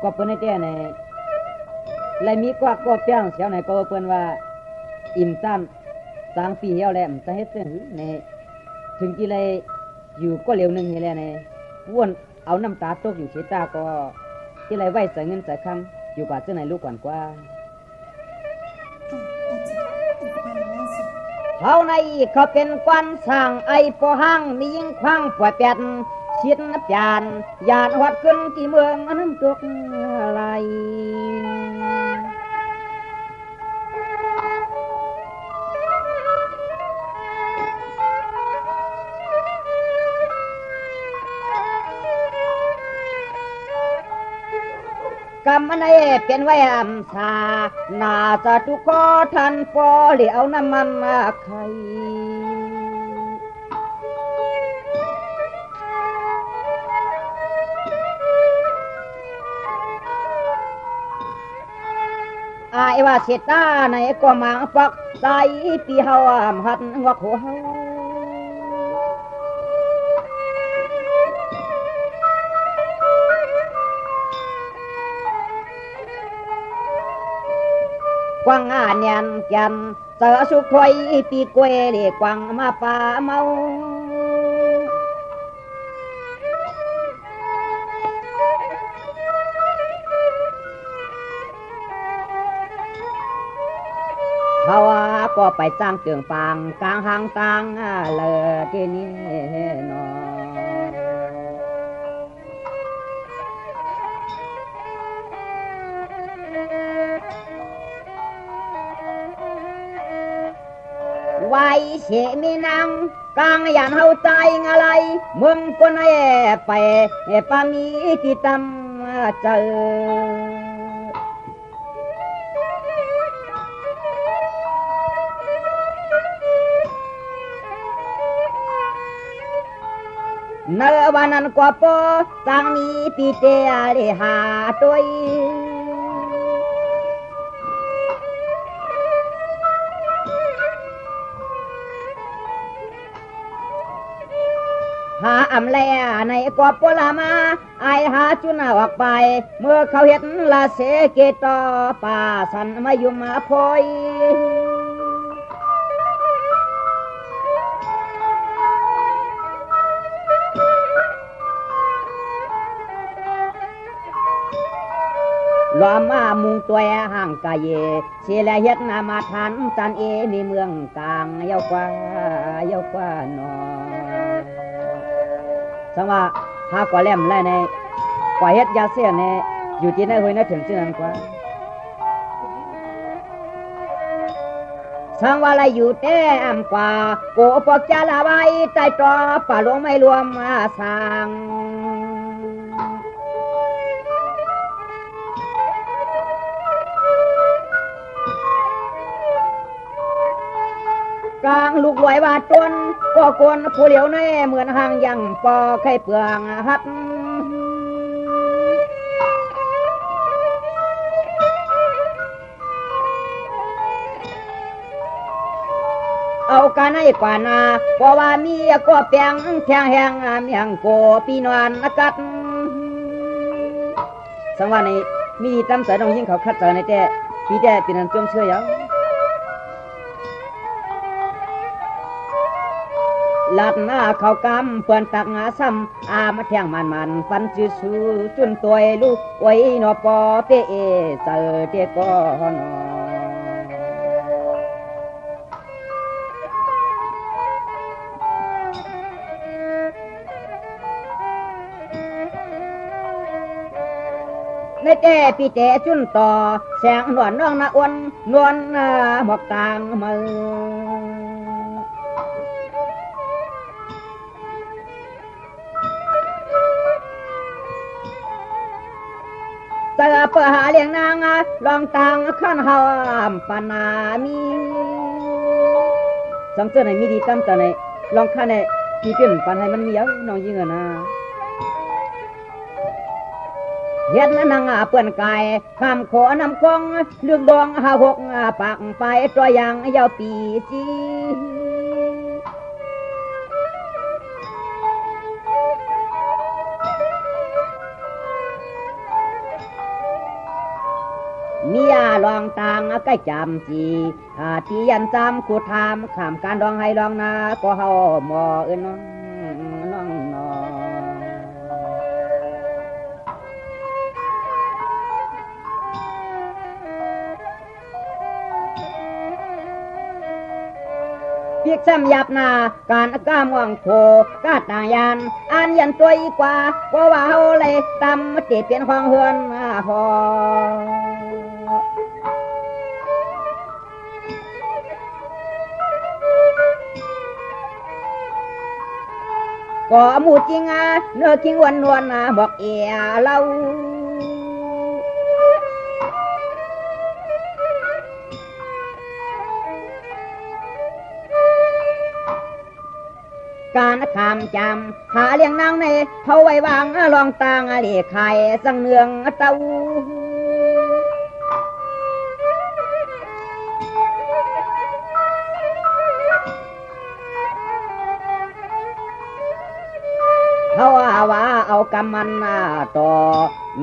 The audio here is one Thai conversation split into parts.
ก็เปิ้นในแต่เนี่ยและมีกว่าก็เปียงเสียวไหนก็เปิ้นว่าอิ่มซ้ำ3 ปีเฮียวแล้วจะเฮ็ดจังเนี่ยถึงกี่เลยอยู่ก็เร็วนึงนี่แหละเนี่ยวนเอาน้ำตาตกอยู่เฉตาก็ที่ไรไว้ใส่เงินใส่คำอยู่กว่าเจ้าไหนลูกก่อนกว่าเขาในเขาเป็นกวนสั่งไอปอหังมียิงควังป่วยเป็ดชิดนับยานยานวัดขึ้นที่เมืองน้ำตกไหลกำมันไอเป็นไว้อำชานาจะทุกข้อทันพอเหลียวน้ำมันมาไข่อายว่าเสตาในก็มังปักใจปีเฮาหัดหัวหัวเฮากวางอาเนียนกันเสือสุขอยปีกวยเรียกวางมาป่าเมาเขาก็ไปสร้างเตืองปางกลางหางตางเลยที่นี่นอไว้เสียมีนางกลางยันเฮาใจอะไรมึงคนไอ้ไปปามีที่ตำเจอเนวันนั้นกว่าปอสังมีปีเตอเรหาตัวหาอำแลในกว่าปลามาไอหาจุนออกไปเมื่อเขาเห็นลาเสเกตอป่าสันมายุมาพอยล้อมมามุงตัวห่างกายเสียและเฮ็ดนามาทันจันเอมีเมืองกลางเยาวกว่านอสังว่าหากว่าแหลมไล่ในกว่าเฮ็ดยาเสียในอยู่ที่ไหนห้วยน่ะถึงชื่อนั้นกว่าสังว่าไรอยู่แต่อำกว่าโกปอกจาลาไว้ใต้ตอป่าหลวงไม่รวมมาสร้างกลางลูกลอยว่าต้นก็กวนผู้เหลียวในเหมือนหางยังปอไข่เปลืองหัดเอากันให้กว่านาเพราะว่ามีก็เปียงแข็งแหงเมียงโกปีนวนกัดสังว่าในมีตำเสนองยิ่งเขาคัดเจอในแต่ปีแต่ปีนั้นจมเชื่อยังลัดหน้าเขากำเปื่อนตักงาซ้ำมาแทงมันฟันจืสูจุนตัวลูกไว้นอปอเปเอเจอเตก็นอในแต่ปีแต่จุนต่อแสงนวลน้องนาอ้วนนวลหมอกกลางมือเจอเปิดหาเลี้ยงนางลองตังขั้นหามปานามีสังเจอไหนมีดีตั้มเจอไหนลองขั้นไหนที่เป็นปันให้มันมีเยอะน้องยิงนะ เฮ็ดนางเปื้อนกายข้ามขอนำคงเลือกดอง56ปากไปตัวอย่างยาวปีจี ใกล้จำจีตียันจำกูทำขามการดองให้ดองนาก็เฮาหมอน้องเพียกซ้ำยับนาการก้ามว่างโคกาต่างยานอันยันตัวอีกว่าเพราะว่าเฮาเลยตำมาเจ็ดเปลี่ยนของเฮือนพอก็หมูจริงเนื้อคิงวันนวลบอกเอียเราการคำจำหาเลี้ยงนางในเขาไว้วางลองตางเลี้ยไข่สังเนืองเต้าเขาว่าเอากำมันต่อ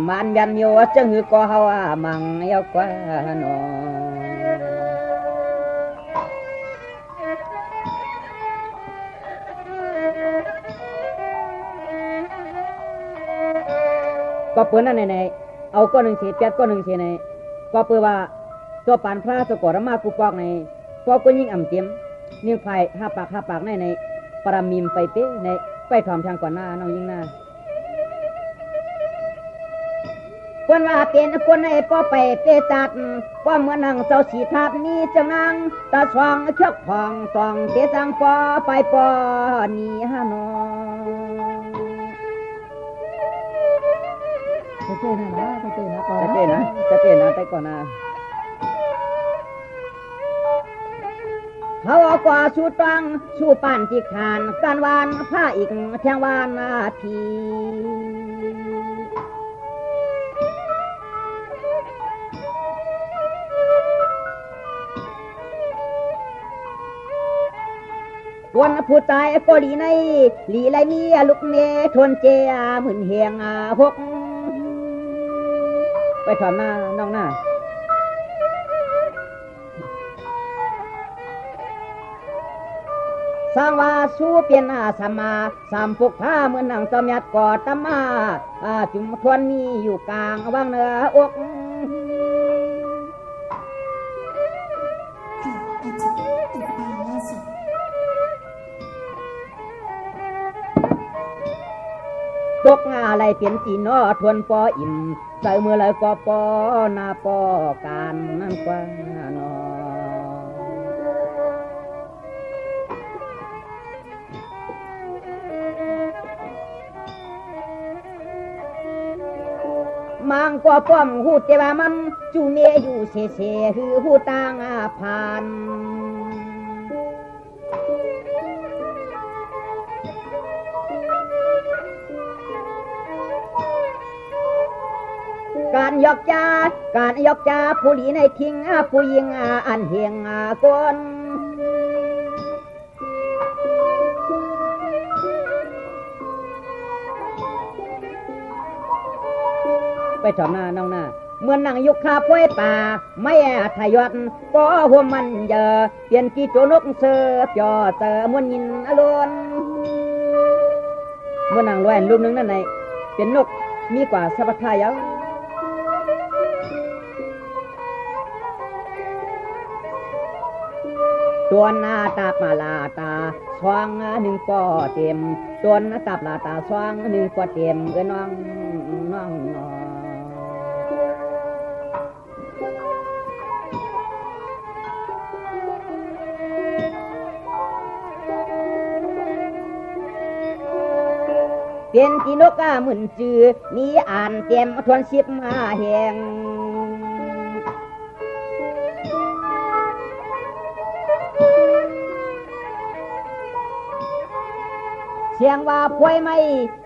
มันยันโยจึงก็เขามังยกว่าหนอก็เปิ้นนั่นในเอาก้อนหนึ่งเศษแปดก้อนหนึ่งเศษในก็เปิ้นว่าตัวปานพระตัวก่อรมากูปอกในก็ก็ยิ่งอ่ำเต็มนิ่งไฟห้าปากในปรามิมไปเป้ในไปถอมทางก่อนหน้าน้องยิ่งหน้าเปิ้นว่าเป็นคนในป้อไปเปจัดป้อเหมือนนั่งเจ้าสีทับนี้จังนางตาสว่างเชือกผ่องส่องเตจังป้อไปป้อนี่ฮะน้องเต้นะเต้นะก่อนเต้นะไปก่อนนะเขาเอากว่าชูตังชูป่านจิกขานการวานผ้าอีกแทงวานนาทีวันผู้ตายก็หลีในหลีไรมีลูกเมทนเจียหมื่นเฮียงหกไปถอมหน้าน้องหน้าสร้างว่าสู้เปลี่ยนสมาสามพวกผ้าเหมือนหนังจอมยัดกอดตมาจุ่มทวนมีอยู่กลางว่างเนื้ออกตกอะไรเปลี่ยนจีนอทวนปออิ่มใส่มือเลยก็ปอนาปอการนั่นกว่านอมังก็ป้อมหูเตว่ามันจูเนอยู่เสหือหูต่างผ่านการยกจาผู้หลีในทิ้งผู้ยิงอันเฮียงก้นไปถอมหน้าน้องหน้าเมื่อนั่งยุคคาป่วยป่าไม่ทายอดก็หัวมันเยอะเปลี่ยนกี่ตัวนกเสือจอเตอมวนยินอล้วนเมื่อนั่งลอยรูปนึงนั่นไหนเป็นนกมีกว่าสัพพะยาวตัวหน้าตาปลาตาสว่างหนึ่งก็เต็มตัวหน้าตาปลาตาสว่างหนึ่งก็เต็มน้องเป็นจีนกหมื่นจือนี่อ่านเต็มทวนสิบมาแห่งเสียงว่าป่วยไม่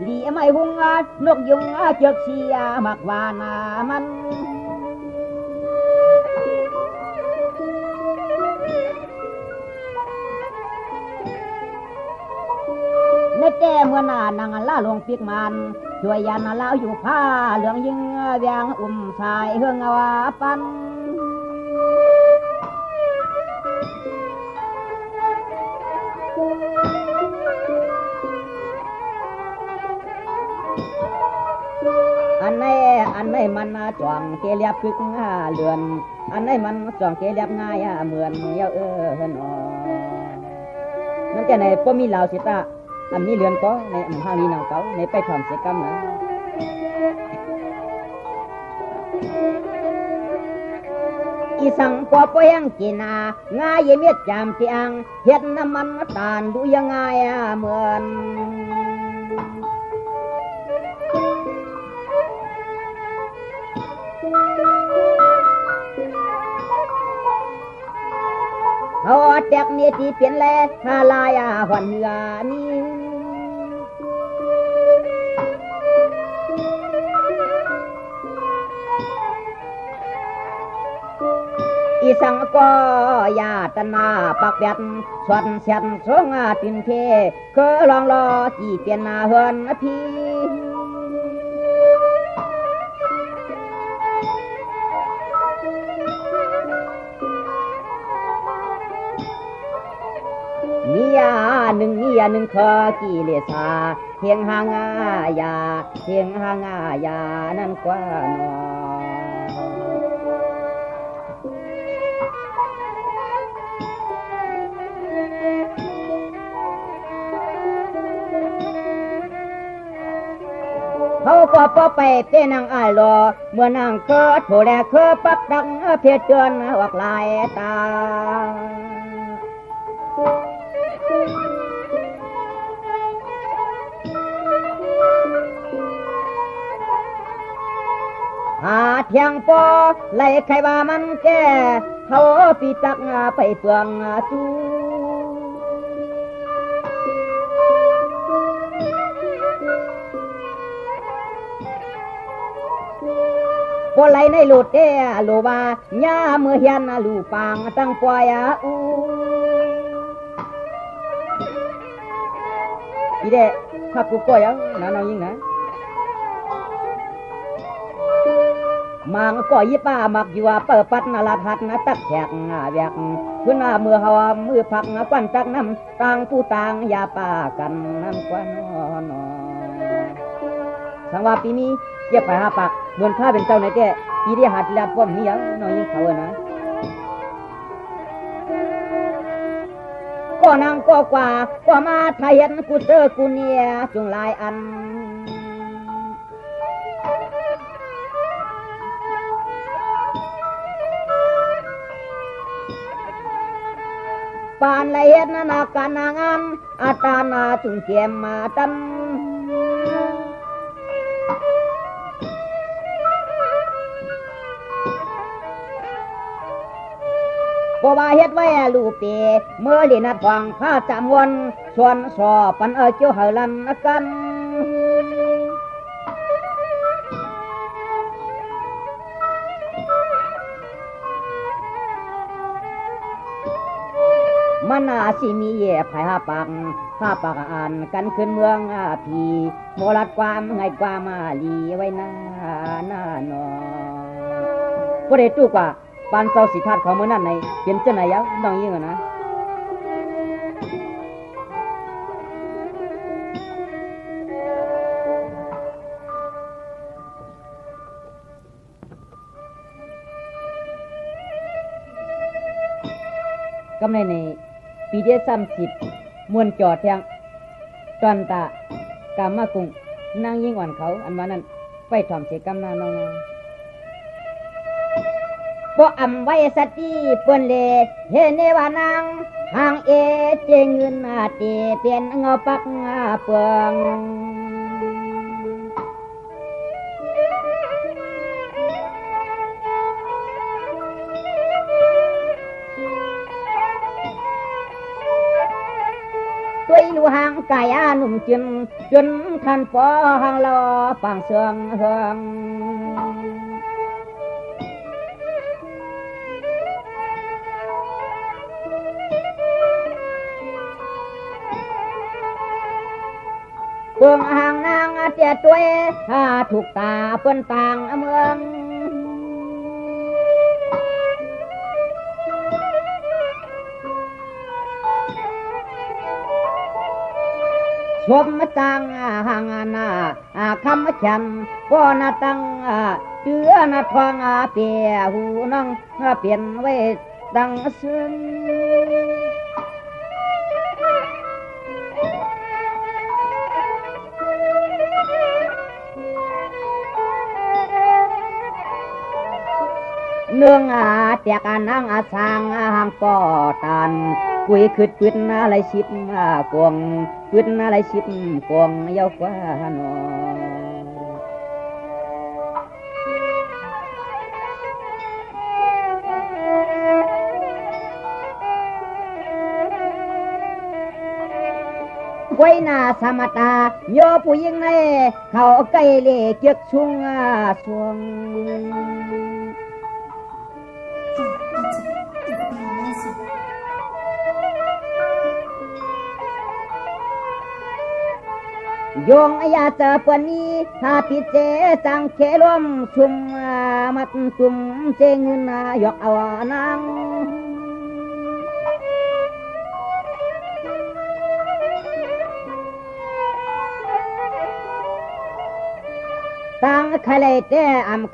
หลีไม่หุงนกยุงเจือกเสียมักวานามันในแก้เมื่อนานังล่าลงปีกมันช่วยยันลาวอยู่ผ้าเหลืองยิงเวียงสายเฮืองว่าปัน นไหนมันจ่องเกลียบพึกเลือนอันไหนมันจ่องเกลียบง่ายเหมือนเยาหนอนั่นแต่ในป้อมีลาวสิตาอันนี้เลือนก็ในห้างนี้นางเก่าในไปถอนเสียกรรมนะอีสังปอปยังกินาง่ายเมียดจามเตียงเฮ็ดน้ำมันตาลดูยังไงเหมือนเขาแตกเนี่ยที่เปลี่ยนแลหาลายหวันเหือนี่อีสังก็ยาตนาปักแบบสวนเสียนสงตินเทก็ลองรอที่เปลี่ยนนาเฮือนพี่มียาหนึ่งขอกิเลสาเพียงหางายาเพียงหางายานั่นกว่านอเขาก็ไปเป็นนางอ้ายรอเมื่อนางเกิดโผล่เคอปักดังเพชรเตือนออกลายตาหาเทียงปอไล่ใครว่ามันแก่เขาปีตักไปเปลืองจูพอไหลในหลุดโลบาญาเมื่อเฮียนลูปางตั้งปอยอูอีเดถ้ากูก็ยังน้องยิ่งนะมังก็ยิป้ามักอยู่เปิดปัดนาลาทัดนะตักแขกแวกขึ้นเมื่อเฮามือพักกวันตักน้ำต่างผู้ต่างยาป่ากันน้ำกวนนอสังว่าปีนี้เก็บไปหาปักเหมือนข้าเป็นเจ้าในแก่ปีที่หัดเลียดป้อมนี้ยังน้องยิ่งเขานะก็นั่งก็กว่าก็มาไทยเห็นกูเจอกูเนี่ยจงลายอันปานละเอียดนาการนางานอาตานาจุงเกียมมาตันก็ว่าเฮ็ดไว้ลูกเปเมื่อลินัดฟังข้าจำวนส่วนสอปันเกี่ยวเฮลันกันมันสิมีแย่ภายหาปักข้าปักอ่านกันขึ้นเมืองพีโมรัดความไงความมาลีไว้หน้านอบ่ได้ตู้กว่าปานเจ้าสิทัดของมื้อนั้นในเป็นจังได๋ยังน้องยิงนะกำในในปีเดีย30มวนจอดเทียงตอนตากามมากุงนางยิ่งอ่อนเขาอันว่านั้นไปถอมเสกำนาน้องๆบ่อำไว้สติเปิ้นเลเฮเนว่านางหางเอเจเงินเตเปลี่ยนเงาปักเปืองลูหางกายหนุ่มจินจนทันปอหางลอปังเสืองเฮืองเบื้องหางนางเตี้ยตัวถูกตาเปิ้นต่างเมือง สวมจังห่างนาคำแขนก็นาตังเดือนาทองเปียหูน้องเปลี่ยนไว้ดังซึ้งเนื่องแตกนางสร้างห่างปอตันคุยคืดปืนอะไรชิบกวงปืนอะไรชิบกวงเยาฟ้านอไว้หน้าสมตาโยผู้ยิงในเขาใกล้เล่เกียกชุงสวงโยงอยาเจอปนี้หาปิเจจังเคลมชุมมัดชุมเจงเงินยกเอานางตังคาเลยเต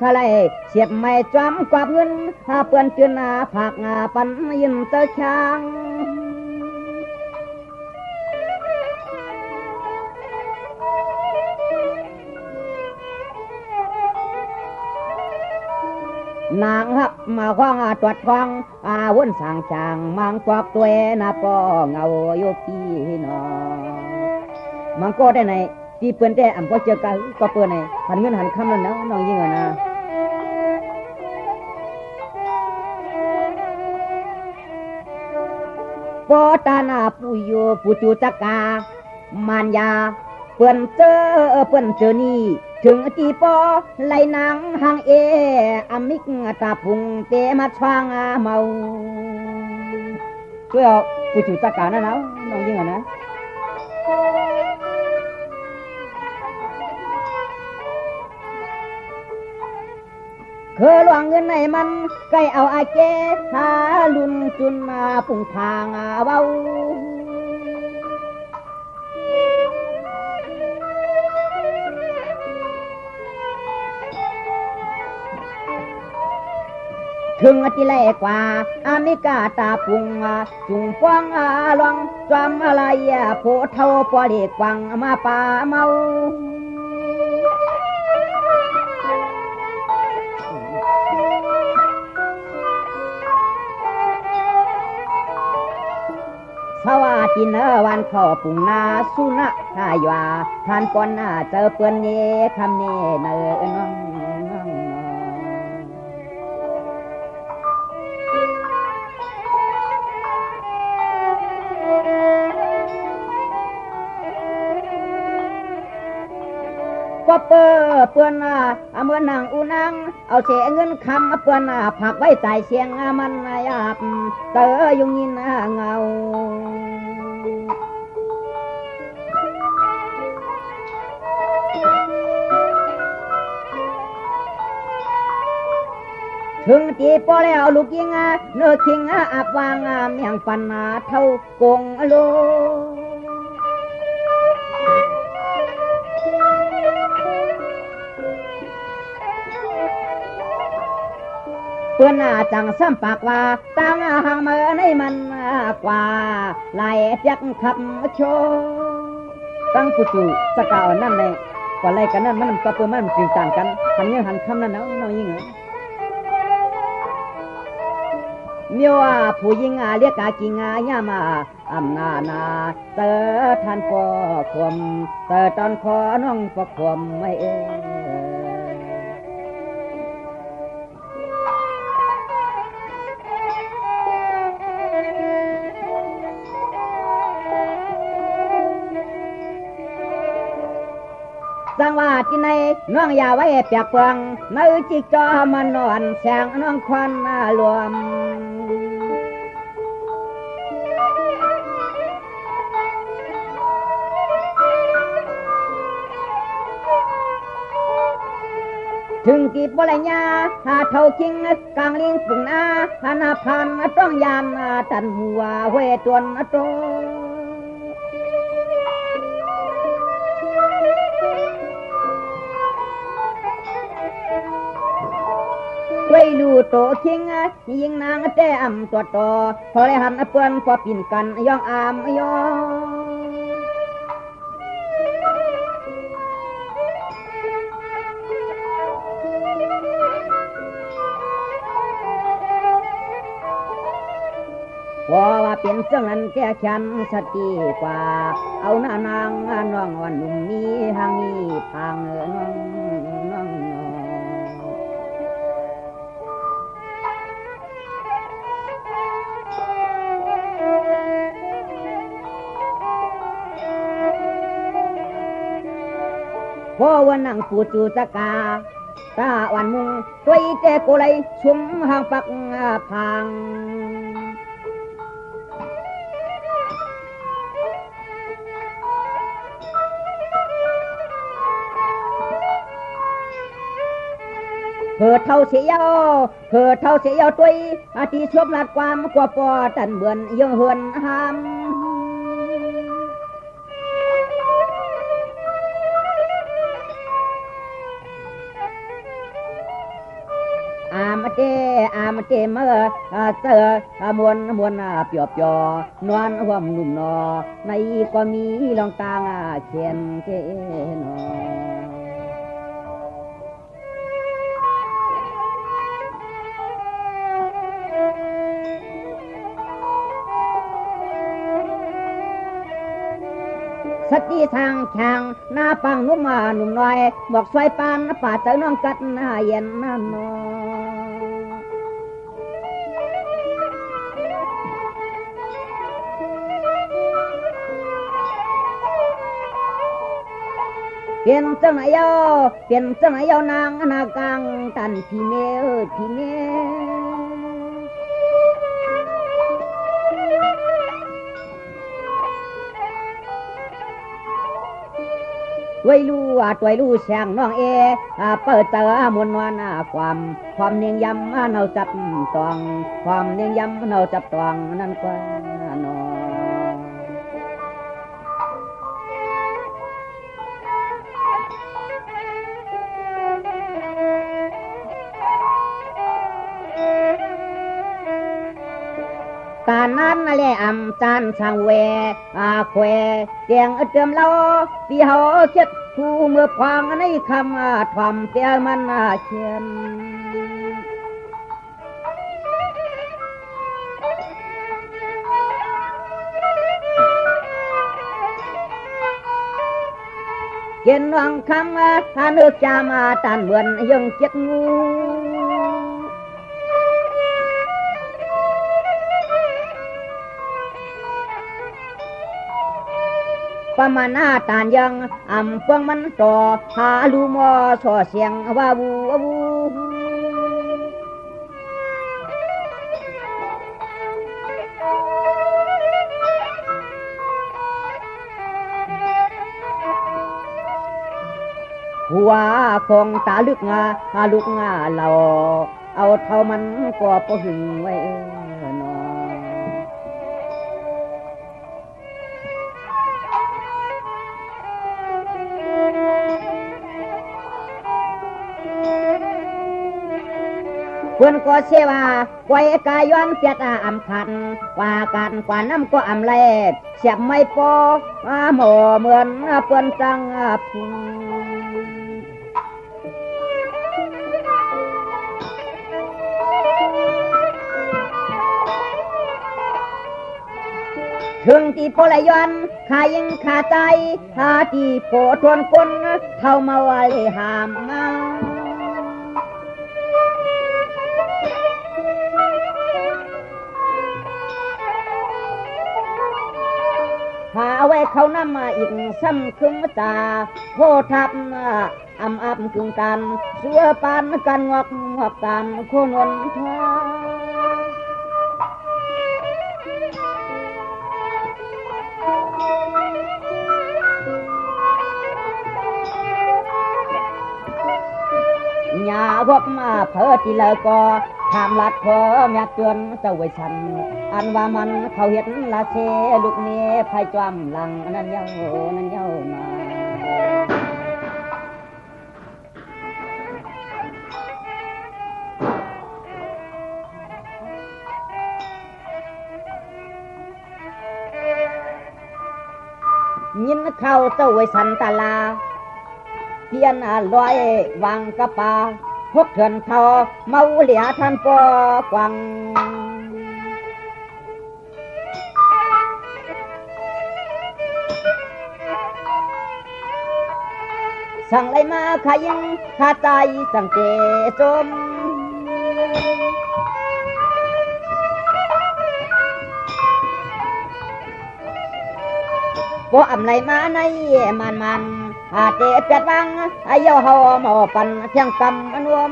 คาเลยเสียบไม่จำกว่าเงินเปื่อนจืนผักปันยินเตอช่างนางหักมาคว้างตรวจฟังวนสั่งจางมังกวักตัวปอเงาโยกี้นอมังก็ได้ไหนที่เปิ้นแต่พอเจอกันก็เปิ้นไหนหันเงินหันคำแล้วน้องยิงนะปอตานาปุโยปุจุจักกามานยาเปิ้นเจอนี่ถึงตีปอไหลนางหางมิกตาพุงเตมาชวางเมาช่วยเอาปุจุจักกานะน้องยิงนะเคยหลวงเงินในมันใกล้เอาอาเจหาลุนจุนปุ่งทางเบาถึงที่แรกว่ามิกาตาปุงจุงฟองลองจอมอะไรโพเท่าปอเด็กวังมาป่าเมาสวัสดีเนวันขอปุ่งนาสุนัขทายว่าท่านปอนเจอเปื้อนเย่คำเนเนน้องก็เปื้อนเมื่อนางอูนางเอาเสียเงินคำเปื้อนผักไว้ใส่เสียงมันยาบเตอยุงยินเงาถึงตีปอแล้วลูกยิงเนื้อคิงอับวางเมียงปันเท่ากงโลเพื่อนจังซ้ำปากว่าตั้งห่างเมื่อในมันกว่าลายเปียกขับโชตั้งปุจุสกาวนั่นเลยกว่าไรกันนั่นมันก็เพื่อมันกินต่างกันหันเงี้ยหันคำนั่นน้องยิงเหรอเมียวผู้ยิงเรียกกิงย่ามานาเตอท่านปอความเตอตอนคอน้องปอความไม่สังว่าที่ในน้องอย่าไว้เปียกเปืองในจิกจอมันนอนแสงน้องควันรวมถึงกีบอะไรญาหาเท่าคิงกลางลิงปุ่งนานาพันต้องยามตันหัวเวตวนโต โตคิงยิงนางแต่อำตัวต่อพอเลยหันเปื้อนพอปิ่นกันย่องอามย่องพอว่าเป็นเจ้านั้นแก่ฉันสติกว่าเอาหน้านางน้องวันหนุ่มนี้ทางนี้ทางน้องพอวันนั่งปูจูตะกาตาวันมุงตัวอีเจโกไลชุมหางปักพังเกิดเท่าเสียวตัวอาทิชบลัดความกว่าปอตันเบือนยังเหือนหามอามเจเมื่อเจอมวนเปียบยอนวลห่วมนุ่มนอในก็มีลองตางเขียนเทนอสติทางแข่งหน้าปังนุ่มน้อยบอกสวยปานป่าเจอน้องกัดหน้าเย็นน้ำนอเปลี่ยนจังไหนยานางนากลางตันทีเมด้วยลู่แสงน้องเอเปิดเจอมวลนวลความเนียงยำเนาจับตองความเนียงยำเนาจับตองนั่นกว่านอการนั้นแหละจานช่างเวแควเตียงเติมเราปีเฮาเจ็ดผู้เมื่อพางในคำทำเตียมันเขียนเขียนวังคำถ้านึกจามาตันเหมือนยังเจ็ดงูประมาณตานยังเฟืองมันต่อหาลูมอสอเสียงว่าวูหัวคงตาลึกลูกเราเอาเท่ามันก็พอหึงไว้เพื่อนก็เชื่อว่าไว้กายย้อนเสียตาคันว่าการกว่าน้ำก็เล่เสียบไม่พอหมอเหมือนเพื่อนจังพุงถึงที่โพลย้อนขายิงขาใจหาที่โพทวนคนเท่ามาไว้หามมาหาไว้เขานำมาอีกซ้ำคึงตาโพทับอับกึ่งกันเสื้อปานกันงอกตามโคนวนทาหญ้าพบมาเพิดที่เลยก็ทำลัดพอแม่เตือนเจ้าไว้ฉันอันว่ามันเขาเห็นละเชลูกเนี้ไพ่จวมหลังนั่นเย้ามา เข้าเจ้าไว้สันตาลาเพียนลอยวังกะปาพกเถื่อนเทาเมาเหลียท่านปอกวังสั่งไรมาขยิงข้าใจสั่งเจจมบ่อำไรมาในมันหาเจเปียดวังอายุเฮาหมอปันเที่ยงกำอนวม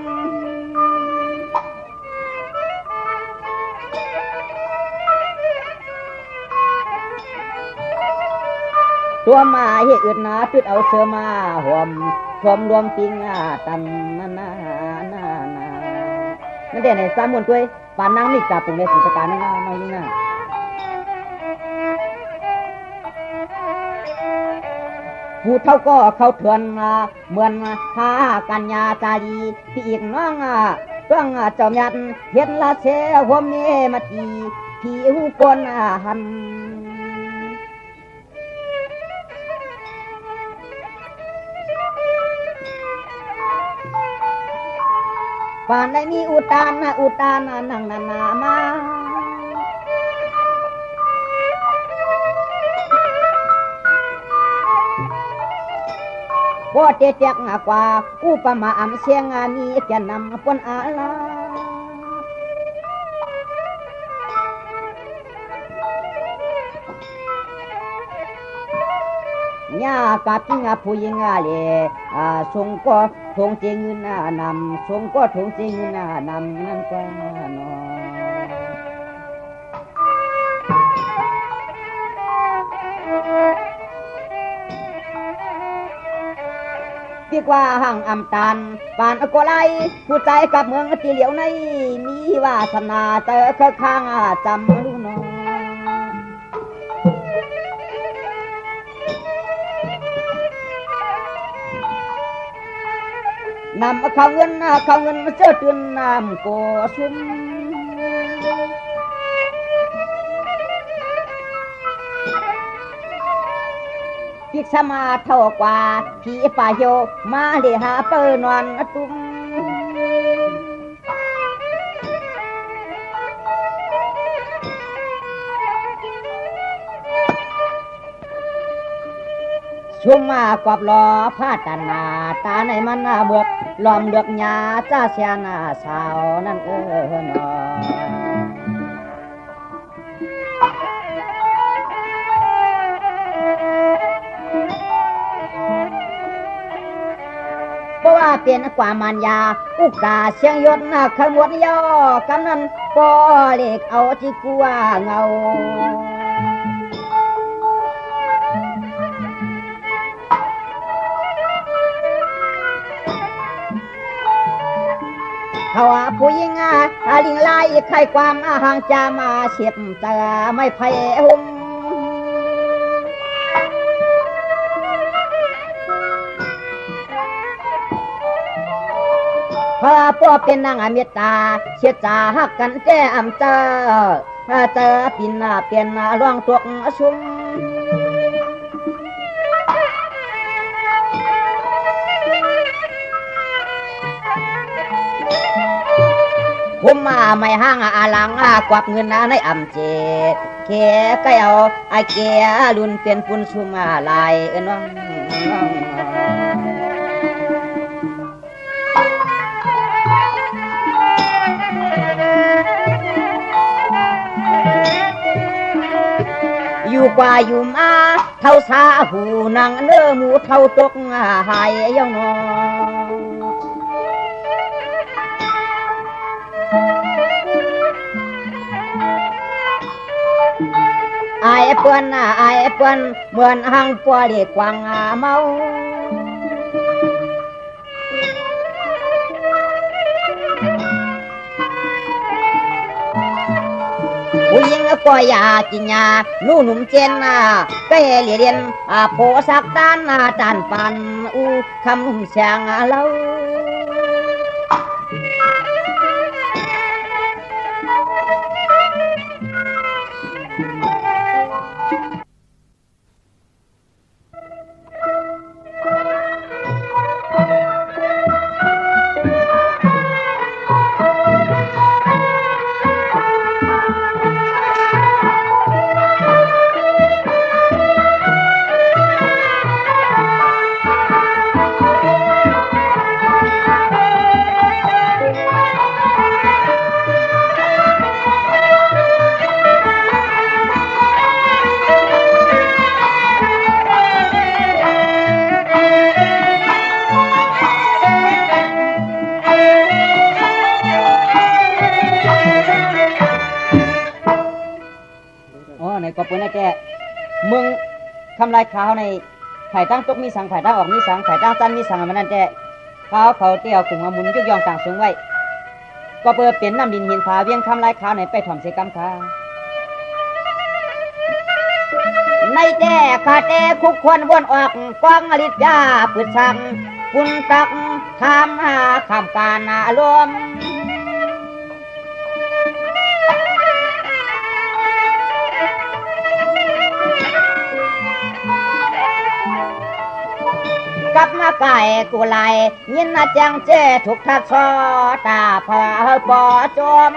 ตัวมาเฮ็ดอึดนาจุดเอาเสือมาห่วมชมรวมปิงตันนานั่นเด่นในสามมวนตัวปานนางนี่กะปุงในสุสการนั่นน้อยนี่นะผู้เท่าก็เขาเถื่อนเหมือนหากัญญาจารีพี่อีกน้องต้องเจ้ายัดเห็นละเสหัวเมมาตีพี่หูกวนหันป่านได้มีอุตานนั่งนามาพอเจ๊กกว่าอุปมาอำเสียงมีแก่นำปนอาลายากาปิงผู้หญิงเลยทรงก็ทงเจงเงินนำทรงก็ทงเจงเงินนำนั่นกว่าน้อดีกว่าห่างอำตันปานอโกไลผู้ใจกับเมืองที่เหลียวในมีวาสนาเจอเคข้างจำรู้น้อนำเขาเงินมาเจอตื่นน้ำโกชุ่มพิกษมาเท่ากว่าที่ป่าโยมาเลหาเปินอนตุ้มชุ่มมากอบล้อผ้าตันนาตาในมันเบือกล้อมเลือกหญ้าจ้าเสียนาสาวนั่นนอเพราะว่าเป็นกว่ามันยาอุกาเชียงยศขมวดย่อกำนันปอเล็กเอาจิกัวเงาเขาผู้หญิงลิงไล่ใครความห่างจะมาเฉียบจะไม่ไพ่หุ่มพระพ่อเป็นนางเมตตาเชียจาหักกันแก้อำเจอปินเปลี่ยนร่องตัวชุ่มผมมาไม่ห้างอาลังกวักเงินในอำเจแค่ก็เอาไอแก่รุ่นเป็นปุ่นชุมลายน้องอยู่กว่าอยู่มาเท่าสาหูนางเนื้อหมูเท่าตกหายย่องนอไอ้เปิ้นเหมือนหังปัวเด็กกวางเมาผู้หญิงก็อยากกินยานู่หนุ่มเจนก็เรียนโพสักด้านด้านปันคำหุ่มเสียงเล่า เปิ้นแก่มึงทำลายขาวในฝ่ายตั้งตกมีสังฝ่ายตั้งออกมีสังฝ่ายตั้งจันมีสังมันนั่นแก่เขาเตี้ยวกลุ่มมุนยุกยองต่างสูงไว้ก็เปิดเปลี่ยนน้ำดินหินผาเวียงทำลายขาวในไปถ่อมเสกรรมคาในแก่ขาแต่คุกควรวนออกกองอริยาปืดสังปุนตักทำหาคำการอารมณ์กับมาไก่กุไลยินนาจังเจถูกทักซอตาพาปอจม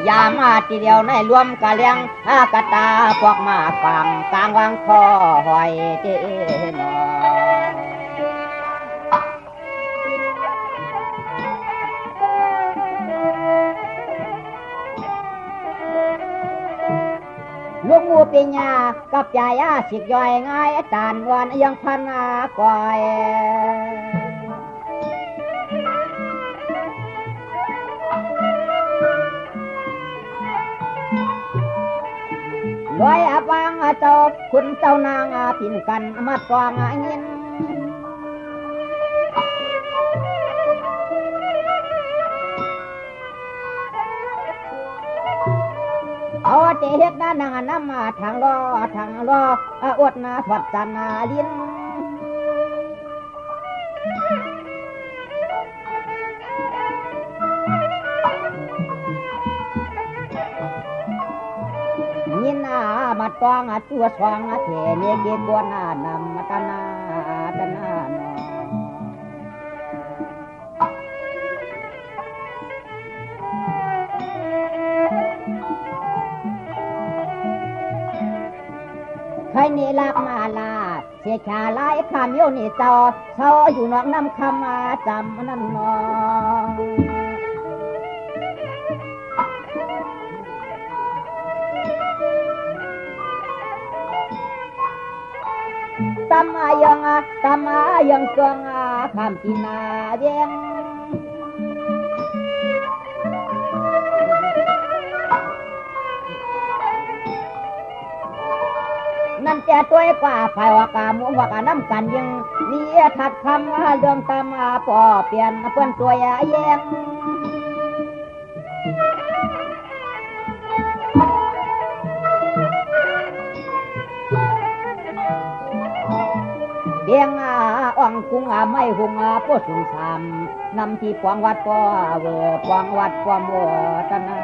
ยามาทีเดียวในรวมกะเลียงอากาตาพวกมาฟังกลางวังคอหอยเจนอลูกมูปิญญากับยายาสิกย่อยง่ายตานวันยังพันก่อยด้วยอวังเจ้าคุณเจ้านางปิ่นกันมาตวงยินเอาเจเฮ็ดด้านนางน้ำมาทางรออวดนาถวัดจันนาลินยินมาตองตัวสว่างเทเนเกกวนนำตนาตนาโนใครนี่ลากมาลาเสียชาลายคำโยนี่เจ้าเขาอยู่นอกน้ำคำมาจำนั่นนอตำมายังเกืองคำกินาเดียงนั่นแต่ตัวกว่าภายว่ากามุว่ากาน้ำกันยังนี่ถัดคำเรื่องตำปอเปลี่ยนเพื่อนตัวแยงเดียงอ่องกุ้งไม่หุงปวดสุนสามนำที่ปวงวัดปอเวอปวงวัดปวงวัวตนา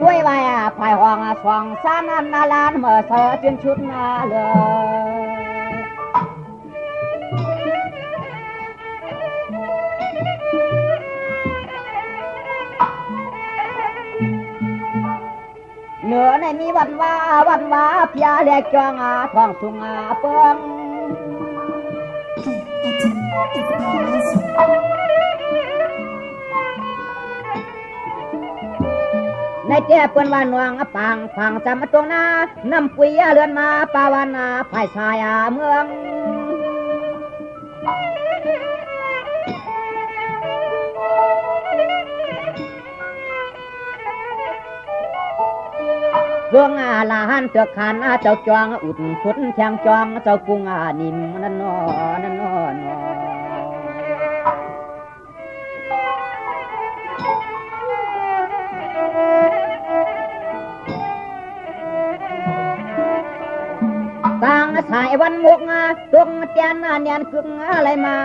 ด้วยไว้ภายห้องสองสามนาลานเมื่อเธอจนชุดนาเลยเหนือในมีวันว่าพยาเรียกจองท้องสุงเปิงในเจ้าเปิ้นว่านวงปังพังจำตรงนาน้ำปุยเลือนมาปาวานาภายชายเมืองเรื่องลาหันเตือกขันเจ้าจวงอุดชุดแทงจวงเจ้ากุ้งนิ่มนั่นนอต่างสายวันมุกตรงเตียนเนียนกึ่งอะไรมา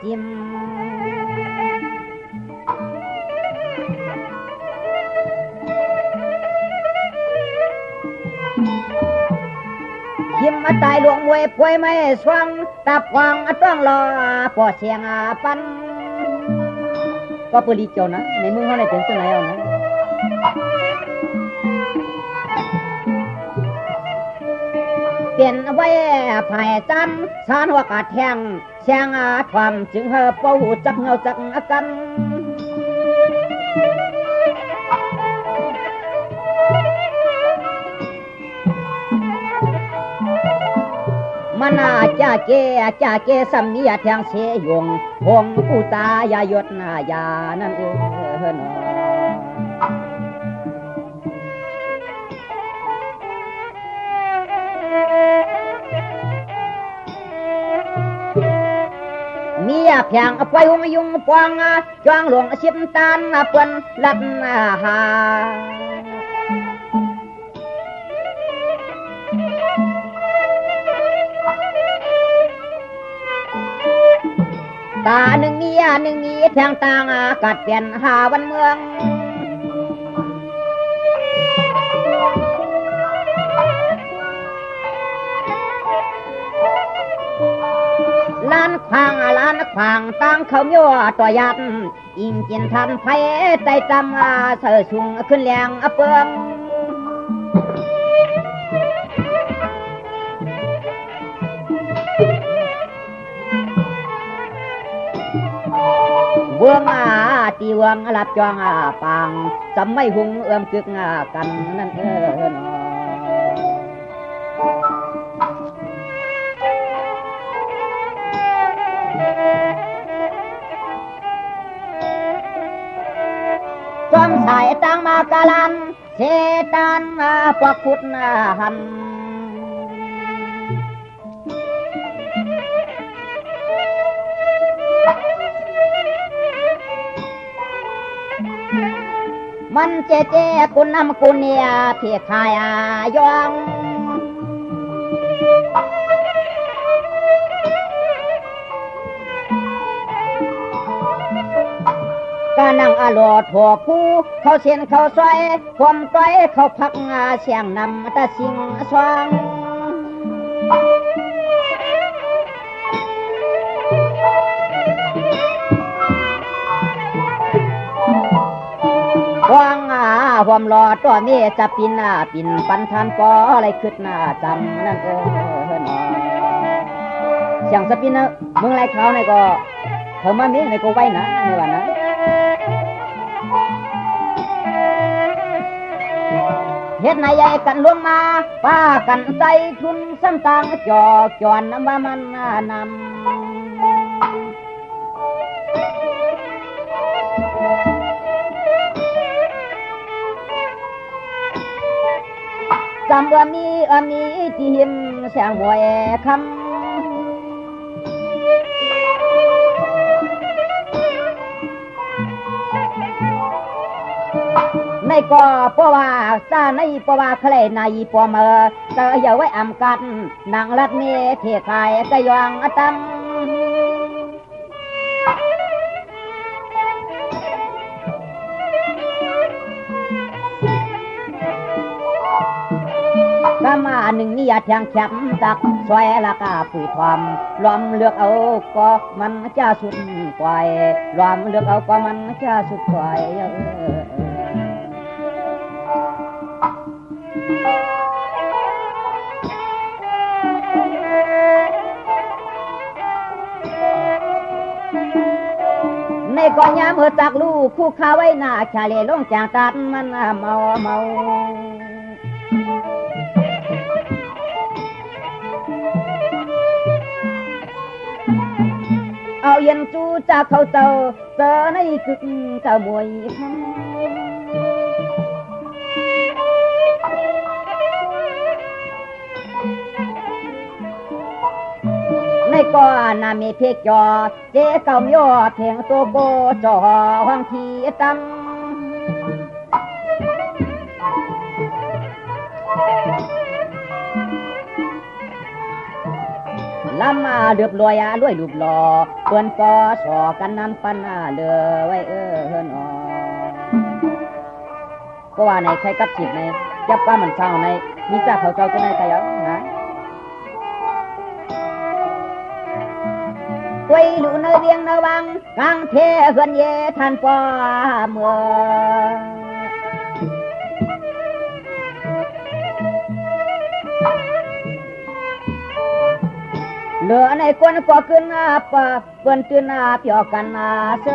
จิ้มยิ้มมาตายหลวงมวยป่วยไม่สว่างตาพวางต้องรอปอเสียงปันก็ปลีเจ้านะในมือเขาในเป็นเส้นไหนเอานะ เปลี่ยนไว้ภายจันสารว่ากาแทงแสงความจึงเฮอเป้าจักเงาจักกันมันจ่าเกสัมมีแทงเสยงหงกูตายายดนายานั่นเนอมีเพียงปล่อยหงยุงปวงจวงหลวงชิมตานเปิ้นลัดหาตาหนึ่งมีแทงต่างกัดเปลี่ยนหาวันเมืองล้านขวางตั้งเขามีว่าตัวยันอิงกินทันไฟใจจำเสือชุงขึ้นแรงเปืองเวืองตีเวืองหลับจองปังจำไม่หุงเอื้อมกึกกันนั่นจอมสายตั้งมากาลันเสตันพวกขุดหันมันเจกุนนำกุนเนี่ยเพียขายยองก็นั่งอรอดหัวผู้เขาเสียนเขาซอยความต้อยเขาพักเสียงนำตาสิงสว่างว่างความรอตัวนี้จะปินปันทันก็อะไรขึ้นจำนั่นหนอเสียงสปินมึงไรเขาในก็เธอมามีในก็ไว้นะในวันนั้นเฮ็ดนายใหญ่กันล่วงมาป้ากันใจทุนซ้ำต่างจอกจวนน้ำว่ามันนำจำว่ามีที่หิมแสงมวยคำในก็เพราะว่าซาในเพราะว่าใครในปอมาเจออย่าไว้อำกันนางรัดเมเทขายกะยองตำก็มาหนึ่งนี่แทงแคบตักสวยละกาปุ๋ยทอมล้อมเลือกเอาก็มันจะสุดกว่าล้อมเลือกเอาก็มันจะสุดกว่าในก่อนยามเหือตักลูกคู่ข้าไว้หน้าชาเลลงจางตัดมันเมาเอาเย็นจูจากเขาเจ้าเจอในกึกเจ้ามวยในก่อนน่ะมีเพกจอเจ๊เก่าย่อเพียงตัวโกจอห้องที่ตั้งลำมาเดือบลอยรูปหล่อเปิ้นปอสอกันน้ำปันเลือไว้หนอก็ว่าในใครกับจิตในจับว่ามันเศร้าในมีจ้าเขาเจ้าก็ในใครนะไว้หลูเนเวียงเนวังกลางเทเฮือนเยทันปอเมื่อ เหลือในคนก็ขึ้นปะเปิ้นตื่นเปียวกันเส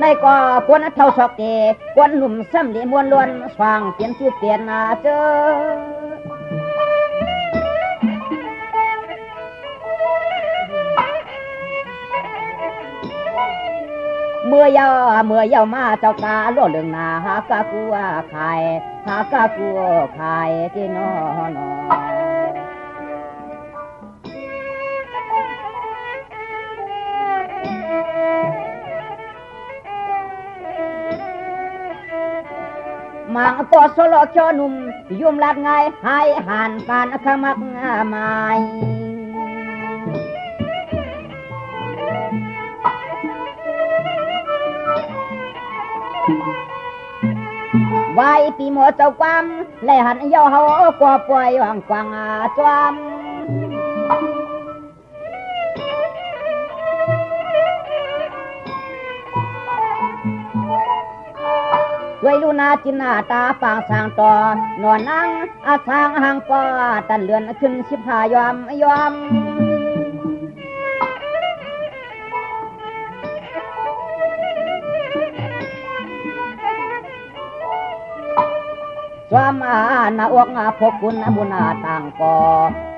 ในก็ควรเท่าสอกเกควรหนุ่มซ้ำลีมวนล้วนสว่างเปลี่ยนจูเปลี่ยนเจอเมื่อยาวมาเจ้ากาล้อเรื่องนาหากากูขายหากากูขายที่นอนมังก็สโลชนุ่มยุ่มลัดไงให้หันการขมักไม้ไว้ปีหมดเจ้าความและหันเยาเขากว่าป่วยว่างกวางจวมด้วยลูนาจินาตาปางสางต่อนอนนั่งทางห่างปอตันเลือนขึ้น15ยอมสวามนาอวกพกคุณบุญต่างปอ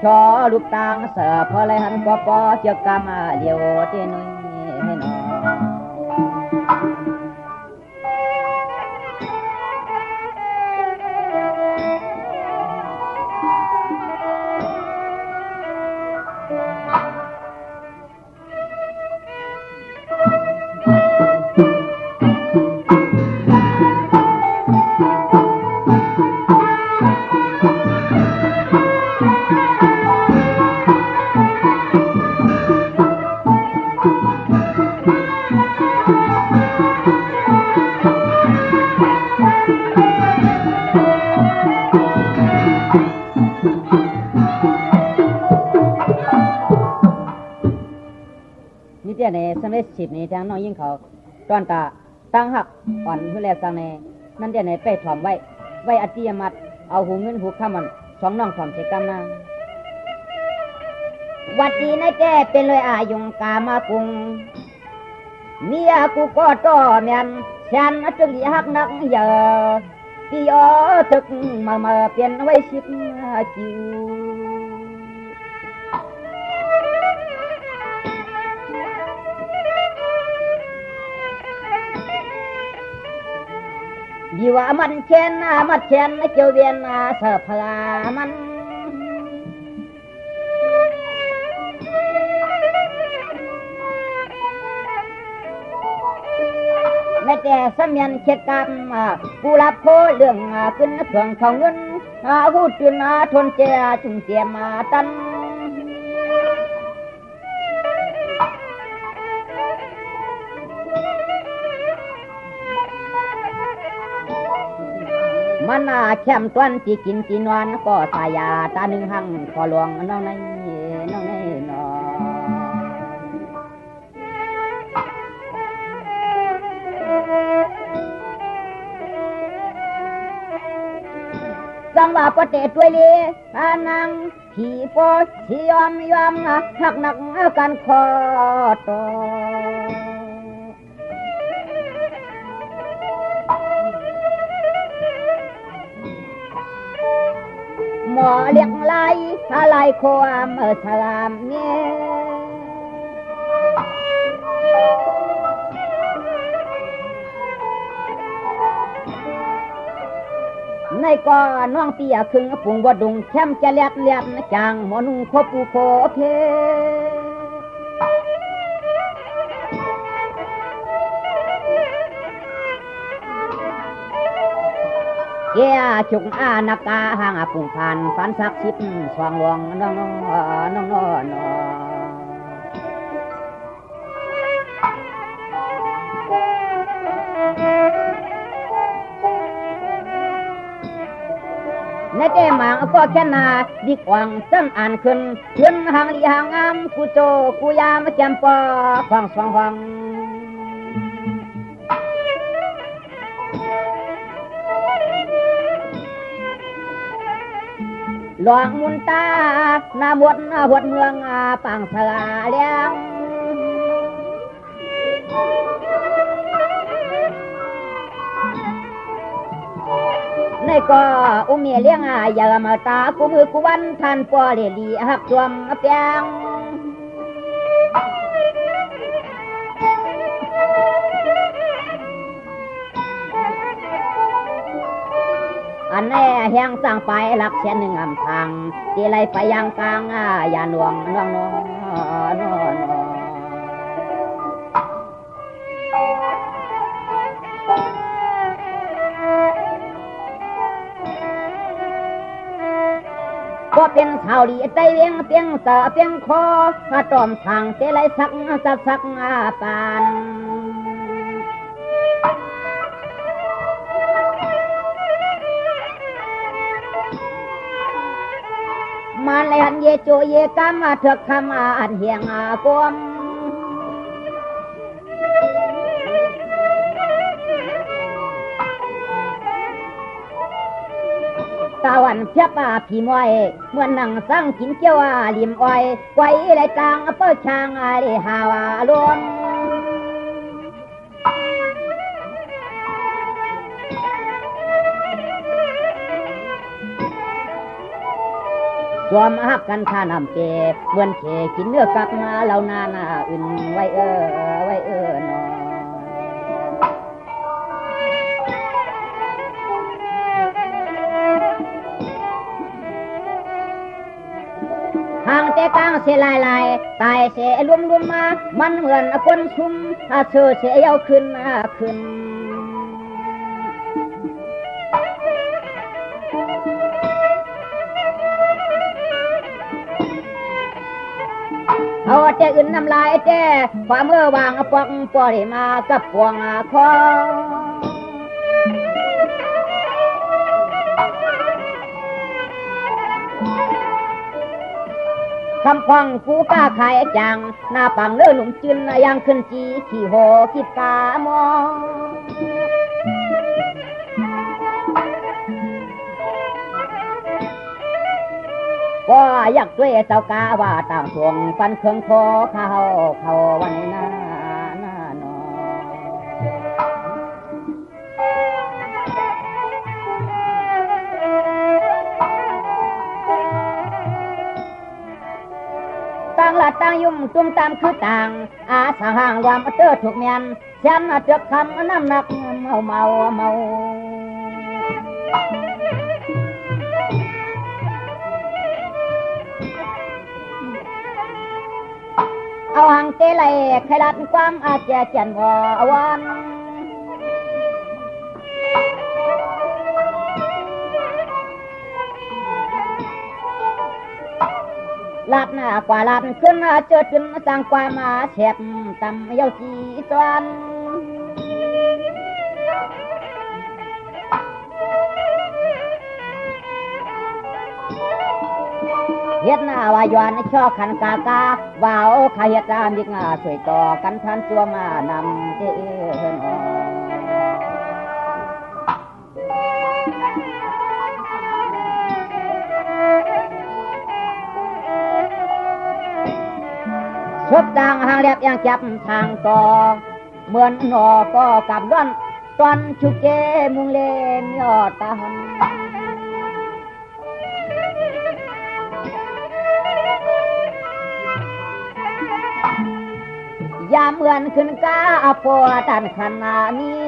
ชอลูกต่างเสือพอเลยหันปอปอเจ้ากรรมเดียวเจนุยให้นอในสมัยสิบนี้ทางน้องยิ่งเขาตอนตาตั้งหักอ่อนเพื่อแลกสังในนั่นเดี๋ยวไหนไปถ่อมไว้อติยมัดเอาหูเงินหูข้ามันสองน้องถ่อมเสกรรมนาวัดดีในแก่เป็นเลยอายุงกามากุงเมียกูก็ต่อแม่นฉันจึงหักนักเยอะพี่อ๋อจึกมาเปลี่ยนไว้สิบจิวดีว่ามันเช่นมัดเช่นเกี่ยวเวียนเสพลามันในแต่สมัยเช็ดกรรมกูรับโคเรื่องขึ้นเพื่องเขาเงินหูตื่นทนเจ้าจุ่มเจียมาตันมันแคมต้นที่กินจีนวันก็สายาตาหนึ่งหังขอหลวงน้องในนอจังว่าประเทศด้วยเลยนางผีโปที่ยอมหักหนักกันคอต่อหมอเลี้ยงไล่อะไรความสลามเนี่ยในก่อน้องเตี้ยครึ่งปุ่งบดุงแคมจะเลียดจางหมอนุ่งคบปูโคเพเกี่ยจุกนักกาห่างปุ่งผ่านฟันสักชิบสว่างหลวงน้องในเต้หมางก็แค่นาดีกว่างจำอ่านขึ้นห่างลีห่างงามกูโจกูยามแจมปอฟัง หลวงมุนตาหน้าหมดหวดเมืองปังสลาเลี้ยงในก็อุ้มเมียเลี้ยงอย่ามาตากูมือกูวันท่านปอเรลีหักจวมเปียงอันแน่แห้งสร้างไปหลักเส้นหนึ่งทางที่ไหลไปยังกลางอย่าหน่วงน้องน้องก็เป็นเท่าดีใจเวียงเตียงเสือเตียงคอมาตอมทางเตไหลสักปานมาเลยหันเยโจเยกามาเถือกคำอันเหียงกวมตะวันเพียบผีมวยเหมือนนั่งสั่งกินเกี๊ยวลิมอ้อยไว้ไหลจางเปิดช่างได้หาวลวงสวมหักกันท่านำเกเหมือนเคกินเนื้อกับมาเหล่านาอื่นไว้นอทางเตกางเสียลายตายเสียรวมมามันเหมือนคนชุมเชื่อเสียเอาขึ้นเอาเจ้าอื่นน้ำลายเจ้ความเมื่อวางปองปอได้มากับปวงคอคำฟังกูกล้าขายจังหน้าปังเลื่อนหนุ่มจืนยังขึ้นจีขี่โหคิดกามองก็อยากด้วยเจ้ากาว่าต่างทวงฟันเครื่องคอเขาวันหน้านอต่างละต่างยุ่มจุ่มตามคือต่างสางห่างรวมเตอถูกเมียนเช่นเจือกคำน้ำหนักเมาเอาหางเตะไหลไขลัดความอาเจียเจียนวันลาดหน้ากว่าลาดขึ้นเจอจนสร้างความเฉียบตำเย้าจีตวนเฮ็ดหน้าว่าย้อนช่อขันกากาว่าวขายตามดิกสวยต่อกันทันตัวมานำเจริญชบต่างหางเรียบยังจับทางต่อเหมือนหนอก็กับด้วนตอนชุกเกมุงเลมยอดตาหันยามเหมือนขึ้นกาปวดตันขนานี้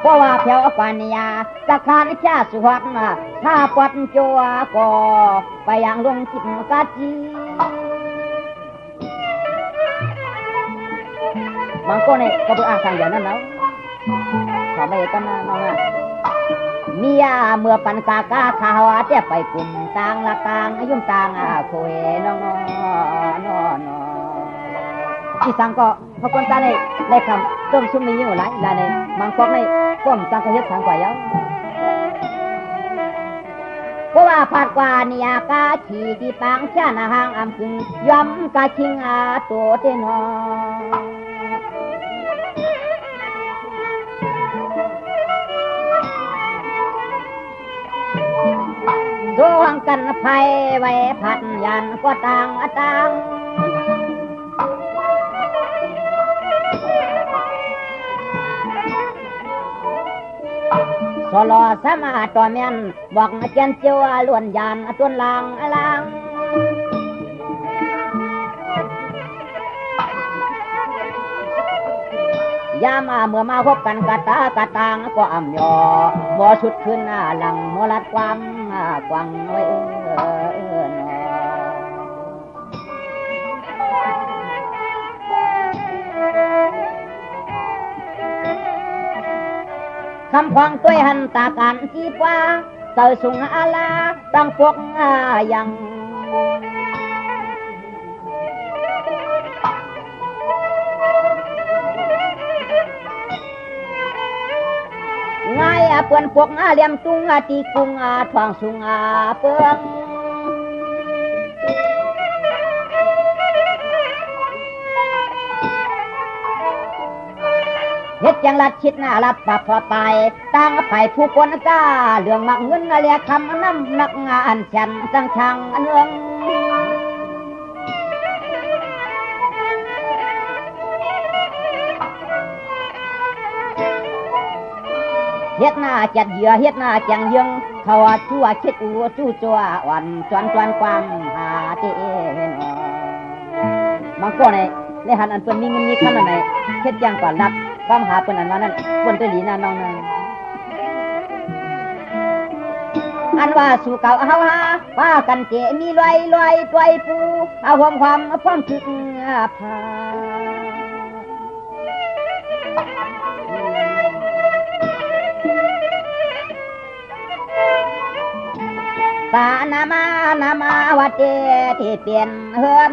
เพราะว่าเพียวปานิยาสักขานชาสุหักถ้าปวดจัวก็ไปยังลงจิตกาจีบางคนเนี่ยก็เป็นอาการอย่างนั้นแล้วทำไมกันนะน้องเมียเมื่อปันกากาข้าวเจ้าไปกลุ่มต่างละต่างยุ่มต่างคุยน้องที่สังก็พอคนตาในคำต้มชุ่มมีอยู่หลายลายในบางพวกในก้มสังก็เฮ็ดสังกว่าเยอะเพราะว่าผาดกว่านิยากาขี่ที่ปังชาหน้าห้างอำพึงย้ำกาชิงตัวเตนอ ดวงกันภัยไว้พัดยันก็ต่างสลอสมาตัวแม่นบอกเจียนเจียวล้วนยานต้นลางยามาเมื่อมาพบกันกะตากางก็อ่ำยอบ่ชุดขึ้นหลังมลัดความกวังไว้คำพองตัวหันตาการจีบว่าเต่าสุงอาลาตั้งพวกยังง่ายเปื่อนพวกเลี่ยมตุงตีกุงทองสุงเปืองเฮ็ดจังลัดชิดรับพอไปตั้งไปผู้คนกล้าเรื่องมักเงินเรียกคำน้ำนักงานฉันจังชังเนืองเฮ็ดหน้าจัดเหยื่อเฮ็ดหน้าจังยังเขาชั่วคิดจู่จัววันจวนความหาเตนบางคนในหันอันเปิ้นมีเงินมีคำอันไหนเฮ็ดจังก่อนรับความหาเปิ้นอันว่านั้นเปิ้นตัวหลีน้องนึงอันว่าสู่เก่าเฮาหาว่ากันเจมีลอยปล่อยปูเอาความพร้อมถึงพาตานามาวัดเจที่เปลี่ยนเฮือน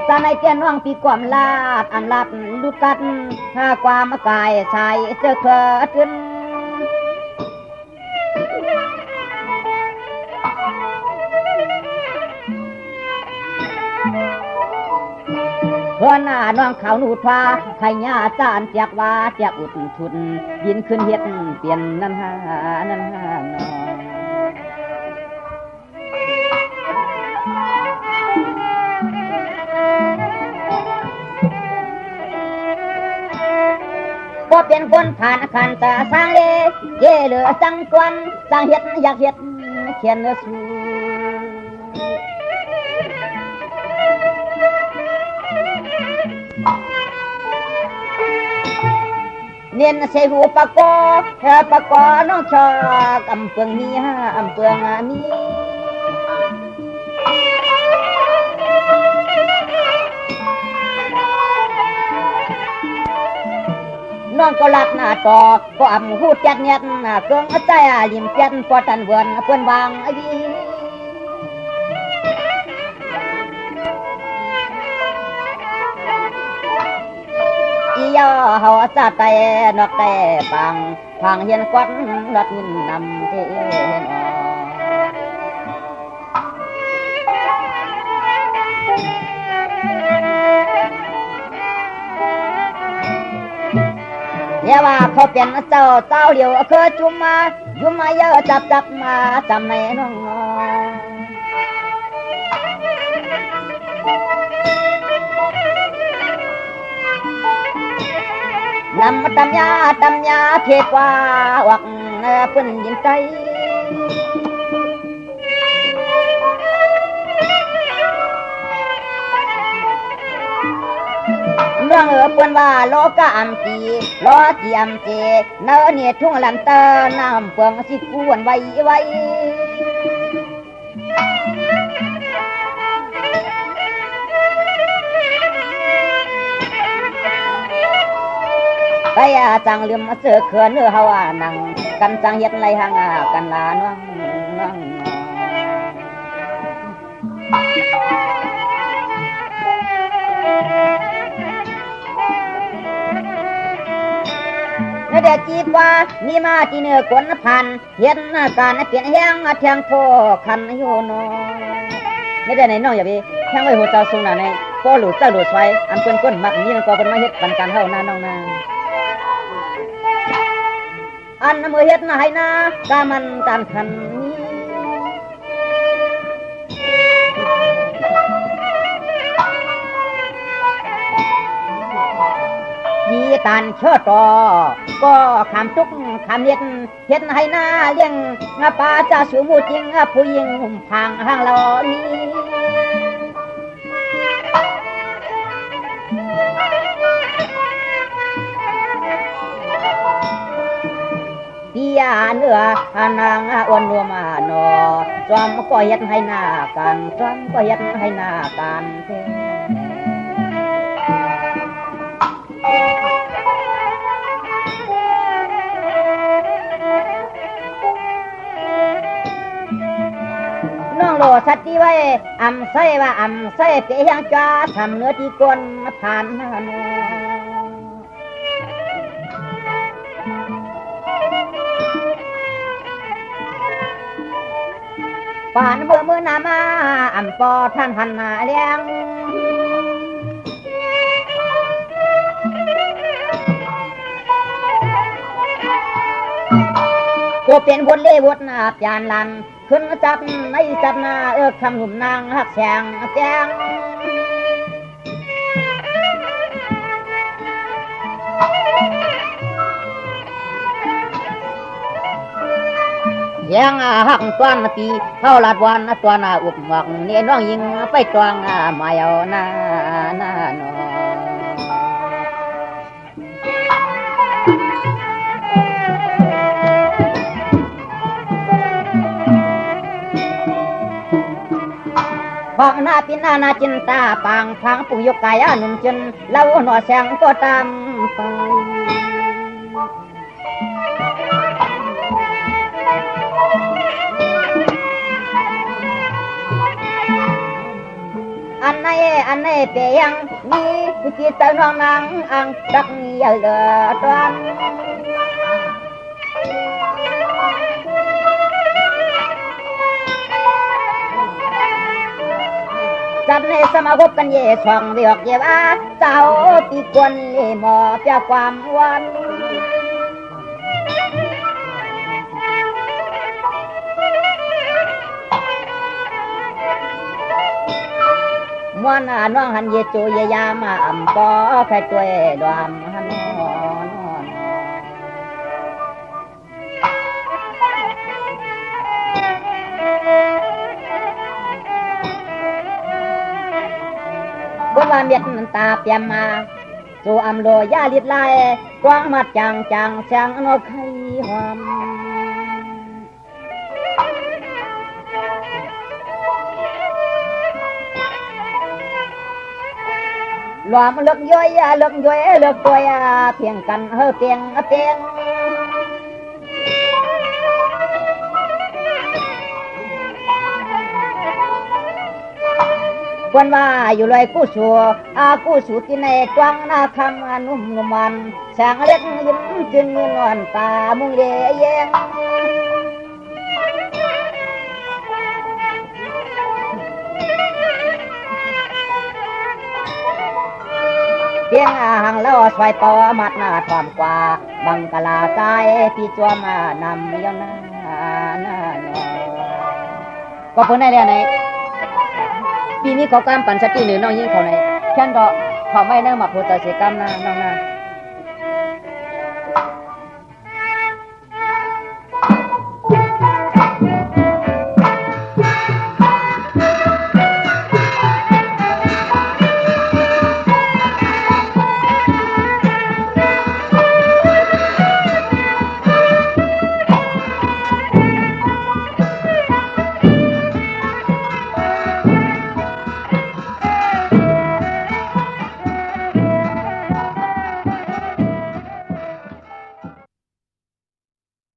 ตาในเจน้องปีความลาดอันลัดลุกัดหาความกายใส่เสื้อเกิดขึ้นเพื่อนน้องเขาหนูฟ้าไข่ยาจานเจียกว่าเจียกอุดทุนยินขึ้นเฮ็ดเปลี่ยนนั่นหาน้องก็เป็นคนผ่านขันตาสร้างเลเย่เหลือสังกวนสร้างเฮ็ดอยากเฮ็ดเขียนสู้เนียนเสหูปะกอน้องชอกอำเปืองมีอำเปืองมีน้องก็รักหน้าตอก็อำหูจัดเนียดเครื่องใจลิมเปียนพอตันเวือนเพื่อนวางดีอีย่อเฮาซาไตนอกแต่ปังพังเฮียนกวัดรัดเงินนำเทนเดี๋ยวว่าเขาเป็นเจ้าเดียวเคยจุ่มมาเยอะจับมาจำในน้องนำตำยาเทกว่าวักเพิ่นยินใจเรื่องเปิ้นว่าโลกะอัมจีโลจีอัมเจเนอเนี่ยทุ่งลันเตอน้ำเปืองสิกวนไว้ไปจังลืมเสือเขื่อนเนื้อเฮานังกันจังเฮ็ดไรหางกันลาน้องเด็กจีบว่ามีมาที่เนื้อกวนพันเห็นการเปลี่ยนแห้งเทียงโพคันอยู่น้องไม่ได้ไหนน้องอย่าไปแห้งไว้หัวเจ้าสูงหนาในโป อหลุดเจ้าหลุดไฟอันเปิ้นก้นมักนี้นั่นก็เปิ้นมาเฮ็ดปันกันเฮานาน้องนาอันมือเฮ็ดนาให้นากามันกันคันยีตันเชิดต่อก็คำทุกคำเฮ็ดให้นาเลี้ยงปลาจะสูมูจริงผู้หญิงหุ่มพังห้างเรานี้เตียเนื้อนางอ้วนนัวมาหนอจอมก็เฮ็ดให้นากันจอมก็เฮ็ดให้นากันน้องโลสัตว์ที่ไว้อำใส่ว่าอำใส่เปียงจ้าทำเนื้อที่ก้นผ่านหน้าโนป่านเมื่อนามาอำปอท่านหันหน้าเลี้ยงกูเป็นบทเล่บทนาปยานลันขึ้นจับในจับหน้าคำหนุ่มนางหักแสงแจงยังหักตวนปีเท่าลาดวันตัวนาอุบหมอกเนี่ยน้องยิงไปตวงมาเอาหน้าหน้าหนอฟังหน้าปินหน้าจินตาปางพังปุ่ยกกายหนุ่มจนเล่าหน่อแสงก็ตามไปอันไหนเปียงนี่จิตใจน้องนางอังรักนี่เหลือตอนจัดในสมาคมกันเย่ช่องเรียกเย่ว่าเจ้าปีกวนเล่หมอเปียความวันมวนน้องหันเยจูเยยามาอ่ำปอแค่ตัวดวมหันนอนบนว่าเมียนตาเปียมมาสู่อำโลยาลิดลายกวางมาจังแสงนกไข่หอมหลอมเลือกย้อยเลือกตัวเพียงกันเพียงควรว่าอยู่ลอยกู้สู่ที่ในกว้างหน้าคำนุ่มมันแสงเล็กยิ้มจึงนวลตามุงเลี้ยงเพียงห่างแล้วสวยปอมัดหน้าถอมกว่าบังกะลาใจที่จัวมานำย้อนหน้าก็เพิ่นได้แล้วไหนปีนี้เขากำปั่นสติหรือน้องยิ่งเขาไหนแค่นดอกเขาไม่เนิ่มาพูดแต่เสียกรรมนะน้องนะ